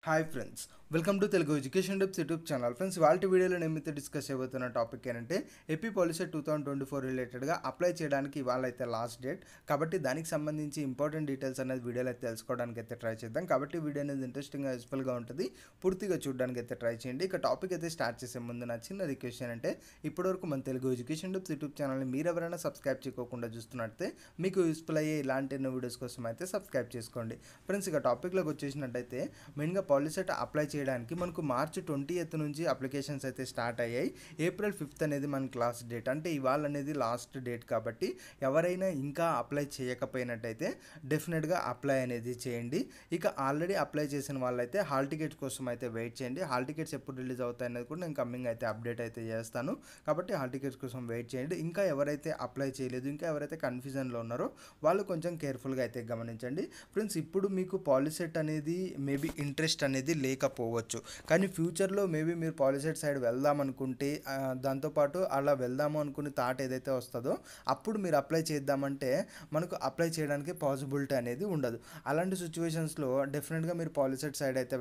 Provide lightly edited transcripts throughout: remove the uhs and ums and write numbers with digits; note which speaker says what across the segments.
Speaker 1: Hi friends, welcome to Telugu education tips YouTube channel. Friends, వాళ్ళ వీడియోలో నేను మీతో డిస్కస్ చేయబోతున్న టాపిక్ ఏంటంటే ఏపీ పాలసీ 2024 రిలేటెడ్గా అప్లై చేయడానికి ఇవాళ అయితే లాస్ట్ డేట్. కాబట్టి దానికి సంబంధించి ఇంపార్టెంట్ డీటెయిల్స్ అనేది వీడియోలో అయితే తెలుసుకోవడానికి అయితే ట్రై చేద్దాం. కాబట్టి వీడియో అనేది ఇంట్రెస్టింగ్గా యూస్ఫుల్గా ఉంటుంది, పూర్తిగా చూడడానికి అయితే ట్రై చేయండి. ఇక టాపిక్ అయితే స్టార్ట్ చేసే ముందు నా చిన్న రిక్వెస్ట్ ఏంటంటే ఇప్పటివరకు మన తెలుగు ఎడ్యుకేషన్ టిప్స్ యూట్యూబ్ ఛానల్ని మీరు ఎవరైనా సబ్స్క్రైబ్ చేయకుండా చూస్తున్నట్టే మీకు యూస్ఫుల్ అయ్యే ఇలాంటి ఎన్నో వీడియోస్ కోసం అయితే సబ్స్క్రైబ్ చేసుకోండి. ఫ్రెండ్స్, ఇక టాపిక్లోకి వచ్చేసినట్టయితే మెయిన్గా పాలిసెట్ అప్లై చేయడానికి మనకు మార్చి 20th నుంచి అప్లికేషన్స్ అయితే స్టార్ట్ అయ్యాయి. ఏప్రిల్ 5th అనేది మనకి లాస్ట్ డేట్, అంటే ఇవాళ అనేది లాస్ట్ డేట్. కాబట్టి ఎవరైనా ఇంకా అప్లై చేయకపోయినట్టయితే డెఫినెట్గా అప్లై అనేది చేయండి. ఇక ఆల్రెడీ అప్లై చేసిన వాళ్ళైతే హాల్ టికెట్స్ కోసం అయితే వెయిట్ చేయండి. హాల్ టికెట్స్ ఎప్పుడు రిలీజ్ అవుతాయి అనేది కూడా నేను కమింగ్ అయితే అప్డేట్ అయితే చేస్తాను. కాబట్టి హాల్ టికెట్స్ కోసం వెయిట్ చేయండి. ఇంకా ఎవరైతే అప్లై చేయలేదు, ఇంకా ఎవరైతే కన్ఫ్యూజన్లో ఉన్నారో వాళ్ళు కొంచెం కేర్ఫుల్గా అయితే గమనించండి. ఫ్రెండ్స్, ఇప్పుడు మీకు పాలిసెట్ అనేది మేబీ ఇంట్రెస్ట్ అనేది లేకపోవచ్చు, కానీ ఫ్యూచర్లో మేబీ మీరు పాలిసెట్ సైడ్ వెళ్దాం అనుకుంటే దాంతోపాటు అలా వెళ్దాము అనుకునే థాట్ ఏదైతే వస్తుందో అప్పుడు మీరు అప్లై చేద్దామంటే మనకు అప్లై చేయడానికి పాసిబిలిటీ అనేది ఉండదు. అలాంటి సిచ్యువేషన్స్లో డెఫినెట్గా మీరు పాలిసెట్ సైడ్ అయితే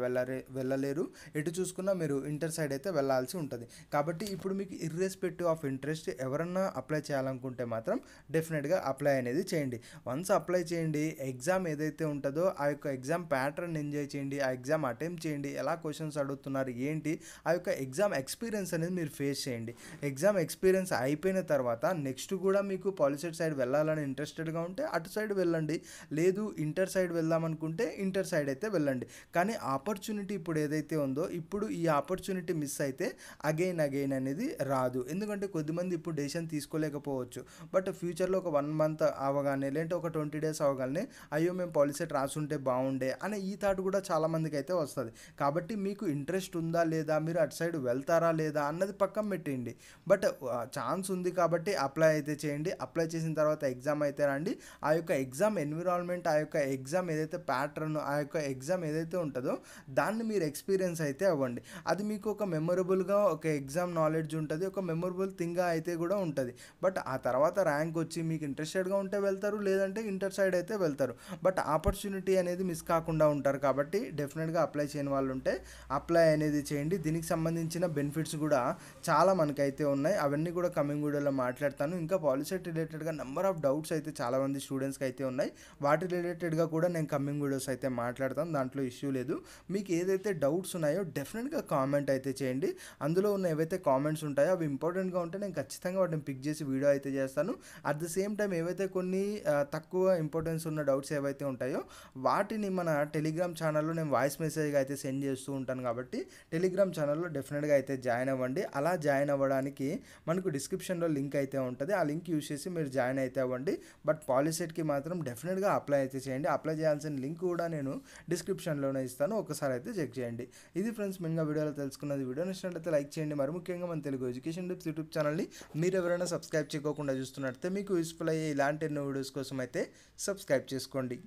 Speaker 1: వెళ్ళలేరు. ఎటు చూసుకున్నా మీరు ఇంటర్ సైడ్ అయితే వెళ్ళాల్సి ఉంటుంది. కాబట్టి ఇప్పుడు మీకు ఇర్రెస్పెక్టివ్ ఆఫ్ ఇంట్రెస్ట్ ఎవరన్నా అప్లై చేయాలనుకుంటే మాత్రం డెఫినెట్గా అప్లై అనేది చేయండి. వన్స్ అప్లై చేయండి, ఎగ్జామ్ ఏదైతే ఉంటుందో ఆ యొక్క ఎగ్జామ్ ప్యాటర్న్ ఎంజాయ్ చేయండి, ఆ ఎగ్జామ్ అటెంప్ట్ చేయండి, ఎలా క్వశ్చన్స్ అడుగుతున్నారు ఏంటి, ఆ యొక్క ఎగ్జామ్ ఎక్స్పీరియన్స్ అనేది మీరు ఫేస్ చేయండి. ఎగ్జామ్ ఎక్స్పీరియన్స్ అయిపోయిన తర్వాత నెక్స్ట్ కూడా మీకు పాలిసెట్ సైడ్ వెళ్ళాలని ఇంట్రెస్టెడ్గా ఉంటే అటు సైడ్ వెళ్ళండి. లేదు ఇంటర్ సైడ్ వెళ్దాం అనుకుంటే ఇంటర్ సైడ్ అయితే వెళ్ళండి. కానీ ఆపర్చునిటీ ఇప్పుడు ఏదైతే ఉందో ఇప్పుడు ఈ ఆపర్చునిటీ మిస్ అయితే అగైన్ అనేది రాదు. ఎందుకంటే కొద్దిమంది ఇప్పుడు డెసిషన్ తీసుకోలేకపోవచ్చు, బట్ ఫ్యూచర్లో ఒక 1 month అవగానే లేదంటే ఒక 20 days అవగానే అయ్యో మేము పాలిసెట్ రాసుంటే బాగుండే అనే ఈ థాట్ కూడా చాలామందికి అయితే వస్తుంది. కాబట్టి మీకు ఇంట్రెస్ట్ ఉందా లేదా, మీరు అటు సైడ్ వెళ్తారా లేదా అన్నది పక్కన పెట్టేయండి. బట్ ఛాన్స్ ఉంది కాబట్టి అప్లై అయితే చేయండి. అప్లై చేసిన తర్వాత ఎగ్జామ్ అయితే రండి. ఆ యొక్క ఎగ్జామ్ ఎన్విరాన్మెంట్, ఆ యొక్క ఎగ్జామ్ ఏదైతే ప్యాటర్న్, ఆ యొక్క ఎగ్జామ్ ఏదైతే ఉంటుందో దాన్ని మీరు ఎక్స్పీరియన్స్ అయితే అవ్వండి. అది మీకు ఒక మెమొరబుల్గా ఒక ఎగ్జామ్ నాలెడ్జ్ ఉంటుంది, ఒక మెమొరబుల్ థింగ్గా అయితే కూడా ఉంటుంది. బట్ ఆ తర్వాత ర్యాంక్ వచ్చి మీకు ఇంట్రెస్టెడ్గా ఉంటే వెళ్తారు, లేదంటే ఇంటర్ సైడ్ అయితే వెళ్తారు. బట్ ఆపర్చునిటీ అనేది మిస్ కాకుండా ఉంటారు. కాబట్టి డెఫినెట్గా అప్లై చేయని వాళ్ళు ఉంటే అప్లై అనేది చేయండి. దీనికి సంబంధించిన బెనిఫిట్స్ కూడా చాలా మనకైతే ఉన్నాయి, అవన్నీ కూడా కమింగ్ వీడియోలో మాట్లాడతాను. ఇంకా పాలిసెట్ రిలేటెడ్గా నెంబర్ ఆఫ్ డౌట్స్ అయితే చాలామంది స్టూడెంట్స్కి అయితే ఉన్నాయి. వాటి రిలేటెడ్గా కూడా నేను కమింగ్ వీడియోస్ అయితే మాట్లాడతాను, దాంట్లో ఇష్యూ లేదు. మీకు ఏదైతే డౌట్స్ ఉన్నాయో డెఫినెట్గా కామెంట్ అయితే చేయండి. అందులో ఉన్న ఏవైతే కామెంట్స్ ఉంటాయో అవి ఇంపార్టెంట్గా ఉంటే నేను ఖచ్చితంగా వాటిని పిక్ చేసి వీడియో అయితే చేస్తాను. అట్ ద సేమ్ టైం ఏవైతే కొన్ని తక్కువ ఇంపార్టెన్స్ ఉన్న డౌట్స్ ఏవైతే ఉంటాయో వాటిని మన టెలిగ్రామ్ ఛానల్లో నేను వాయిస్ మెసేజ్గా అయితే సెండ్ చేస్తూ ఉంటాను. కాబట్టి టెలిగ్రామ్ ఛానల్లో డెఫినెట్గా అయితే జాయిన్ అవ్వండి. అలా జాయిన్ అవ్వడానికి మనకు డిస్క్రిప్షన్లో లింక్ అయితే ఉంటుంది, ఆ లింక్ యూజ్ చేసి మీరు జాయిన్ అయితే అవ్వండి. బట్ పాలిసెట్కి మాత్రం డెఫినెట్గా అప్లై అయితే చేయండి. అప్లై చేయాల్సిన లింక్ కూడా నేను డిస్క్రిప్షన్లోనే ఇస్తాను, ఒకసారి అయితే చెక్ చేయండి. ఇది ఫ్రెండ్స్ మెయిన్గా వీడియోలో తెలుసుకున్నది. వీడియో నచ్చినట్లయితే లైక్ చేయండి. మరి ముఖ్యంగా మన తెలుగు ఎడ్యుకేషన్ టిప్స్ యూట్యూబ్ ఛానల్ని మీరు ఎవరైనా సబ్స్క్రైబ్ చేయకుండా చూస్తున్నట్లయితే మీకు యూస్ఫుల్ అయ్యే ఇలాంటి ఎన్నో వీడియోస్ కోసం అయితే సబ్స్క్రైబ్ చేసుకోండి.